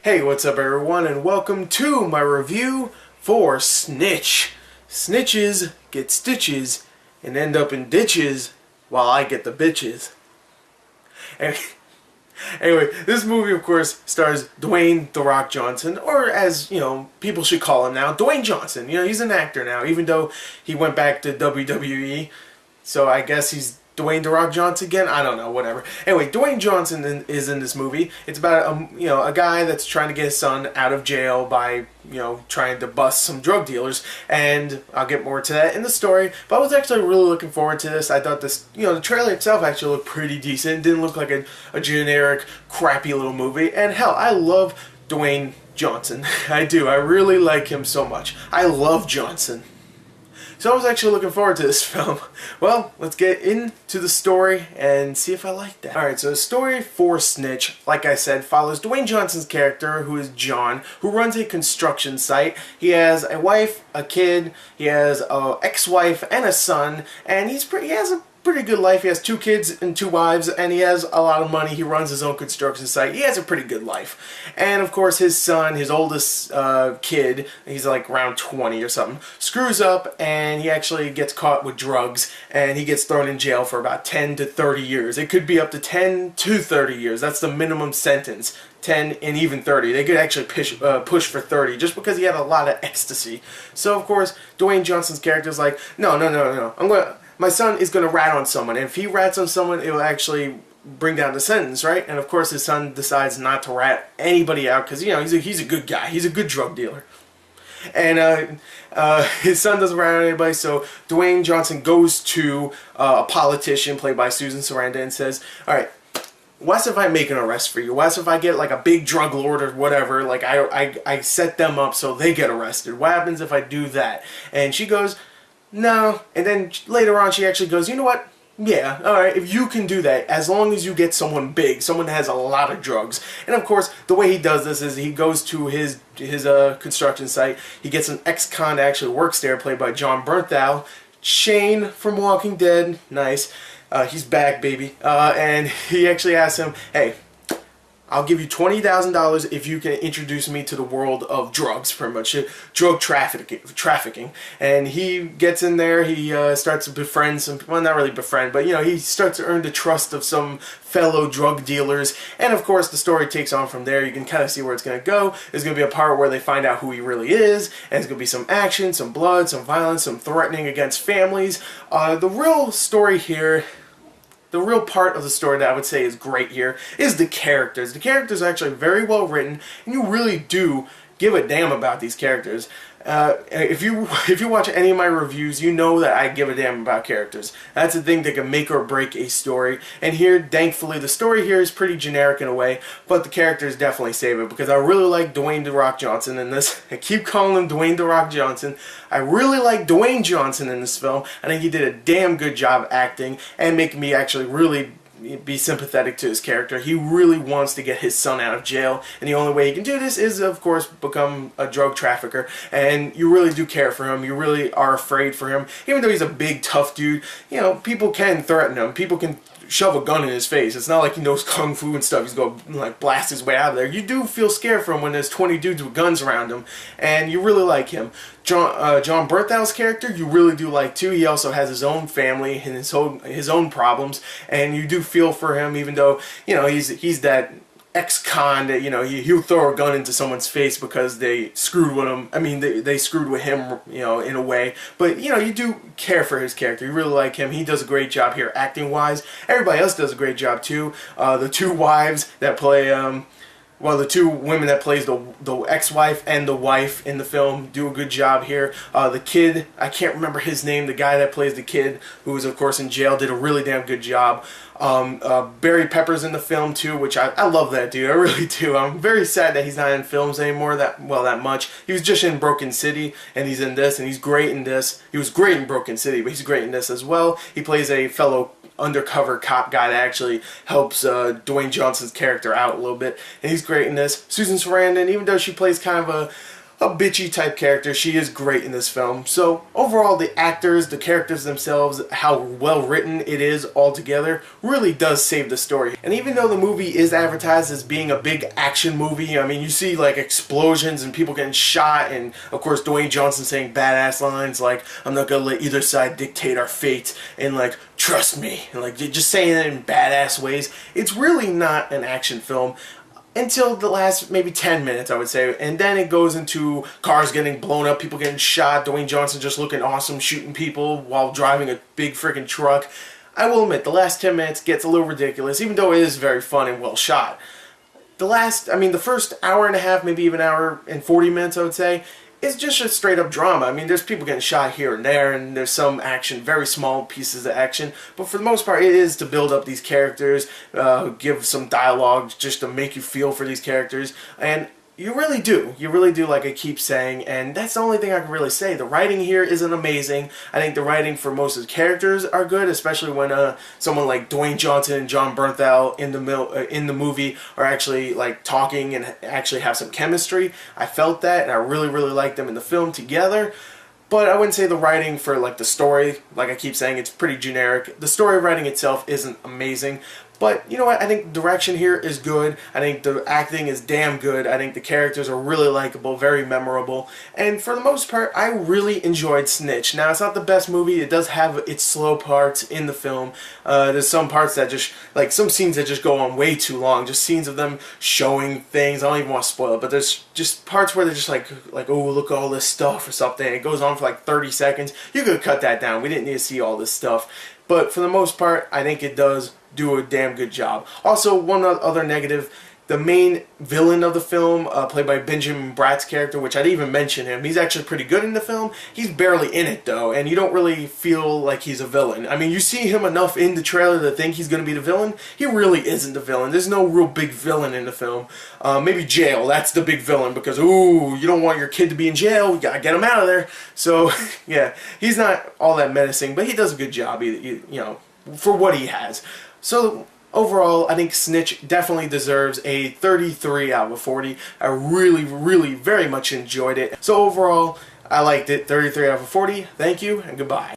Hey, what's up everyone, and welcome to my review for Snitch. Snitches get stitches and end up in ditches while I get the bitches. Anyway, this movie of course stars Dwayne "The Rock" Johnson, or as, people should call him now, Dwayne Johnson. He's an actor now, even though he went back to WWE, so I guess he's Dwayne "The Rock" Johnson again? I don't know, whatever. Anyway, Dwayne Johnson is in this movie. It's about a guy that's trying to get his son out of jail by trying to bust some drug dealers, and I'll get more to that in the story. But I was actually really looking forward to this. I thought this, the trailer itself actually looked pretty decent. It didn't look like a generic, crappy little movie. And hell, I love Dwayne Johnson. I do. I really like him so much. I love Johnson. So I was actually looking forward to this film. Well, let's get into the story and see if I like that. Alright, so the story for Snitch, like I said, follows Dwayne Johnson's character, who is John, who runs a construction site. He has a wife, a kid, he has an ex-wife, and a son, and he has a pretty good life. He has 2 kids and 2 wives, and he has a lot of money. He runs his own construction site. He has a pretty good life. And of course his son, his oldest kid, he's like around 20 or something, screws up and he actually gets caught with drugs, and he gets thrown in jail for about 10 to 30 years. It could be up to 10 to 30 years. That's the minimum sentence. 10 and even 30. They could actually push for 30 just because he had a lot of ecstasy. So of course Dwayne Johnson's character is like, no. My son is going to rat on someone, and if he rats on someone, it will actually bring down the sentence, right? And of course his son decides not to rat anybody out because, he's a good guy. He's a good drug dealer. And his son doesn't rat on anybody, so Dwayne Johnson goes to a politician played by Susan Sarandon and says, alright, what if I make an arrest for you? What if I get like a big drug lord or whatever, like I set them up so they get arrested? What happens if I do that? And she goes, no. And then later on she actually goes, you know what? Yeah, alright, if you can do that, as long as you get someone big, someone that has a lot of drugs. And of course, the way he does this is he goes to his construction site, he gets an ex-con that actually works there, played by Jon Bernthal, Shane from Walking Dead, nice, he's back, baby, and he actually asks him, hey, I'll give you $20,000 if you can introduce me to the world of drugs, pretty much, drug trafficking. And he gets in there, he starts to befriend some, well, not really befriend, but he starts to earn the trust of some fellow drug dealers. And of course the story takes on from there. You can kind of see where it's going to go. There's going to be a part where they find out who he really is, and there's going to be some action, some blood, some violence, some threatening against families. The real story here, the real part of the story that I would say is great here is the characters. The characters are actually very well written, and you really do give a damn about these characters. If you watch any of my reviews, you know that I give a damn about characters. That's the thing that can make or break a story. And here, thankfully, the story here is pretty generic in a way, but the characters definitely save it, because I really like Dwayne "The Rock" Johnson in this. I keep calling him Dwayne "The Rock" Johnson. I really like Dwayne Johnson in this film. I think he did a damn good job acting and making me actually really be sympathetic to his character. He really wants to get his son out of jail, and the only way he can do this is, of course, become a drug trafficker. And you really do care for him. You really are afraid for him. Even though he's a big, tough dude, people can threaten him. People can shove a gun in his face. It's not like he knows kung fu and stuff. He's going to like blast his way out of there. You do feel scared for him when there's 20 dudes with guns around him, and you really like him. Jon Bernthal's character you really do like too. He also has his own family and his own problems, and you do feel for him, even though he's that ex-con that he'll throw a gun into someone's face because they screwed with him. I mean, they screwed with him, in a way. But you do care for his character. You really like him. He does a great job here, acting wise. Everybody else does a great job too. The 2 wives that play the 2 women that plays the ex-wife and the wife in the film do a good job here. The kid, I can't remember his name, the guy that plays the kid, who is of course in jail, did a really damn good job. Barry Pepper's in the film too, which I love that dude, I really do. I'm very sad that he's not in films anymore that much. He was just in Broken City, and he's in this, and he's great in this. He was great in Broken City, but he's great in this as well. He plays a fellow undercover cop guy that actually helps Dwayne Johnson's character out a little bit, and he's great in this. Susan Sarandon, even though she plays kind of a bitchy type character. She is great in this film. So overall, the actors, the characters themselves, how well written it is altogether, really does save the story. And even though the movie is advertised as being a big action movie, I mean, you see like explosions and people getting shot, and of course Dwayne Johnson saying badass lines like, I'm not gonna let either side dictate our fate, and like, trust me, and like just saying it in badass ways. It's really not an action film until the last maybe 10 minutes, I would say, and then it goes into cars getting blown up, people getting shot, Dwayne Johnson just looking awesome shooting people while driving a big freaking truck. I will admit, the last 10 minutes gets a little ridiculous, even though it is very fun and well shot. The first hour and a half, maybe even hour and 40 minutes, I would say, is just a straight up drama. I mean, there's people getting shot here and there, and there's some action, very small pieces of action, but for the most part it is to build up these characters, give some dialogue just to make you feel for these characters, and you really do, like I keep saying, and that's the only thing I can really say. The writing here isn't amazing. I think the writing for most of the characters are good, especially when someone like Dwayne Johnson and John Bernthal in the movie are actually like talking and actually have some chemistry. I felt that, and I really liked them in the film together. But I wouldn't say the writing for like the story, like I keep saying, it's pretty generic. The story writing itself isn't amazing. But you know what, I think the direction here is good. I think the acting is damn good. I think the characters are really likable, very memorable. And for the most part, I really enjoyed Snitch. Now, it's not the best movie. It does have its slow parts in the film. There's some parts that just, like some scenes that just go on way too long. Just scenes of them showing things. I don't even want to spoil it, but there's just parts where they're just like oh, look at all this stuff or something. It goes on for like 30 seconds. You could cut that down. We didn't need to see all this stuff. But for the most part, I think it does do a damn good job. Also, one other negative, the main villain of the film, played by Benjamin Bratt's character, which I didn't even mention him. He's actually pretty good in the film. He's barely in it, though, and you don't really feel like he's a villain. I mean, you see him enough in the trailer to think he's going to be the villain. He really isn't the villain. There's no real big villain in the film. Maybe jail, that's the big villain, because, ooh, you don't want your kid to be in jail. You got to get him out of there. So, yeah, he's not all that menacing, but he does a good job, you know, for what he has. So overall, I think Snitch definitely deserves a 33 out of 40. I really very much enjoyed it. So overall, I liked it. 33 out of 40. Thank you and goodbye.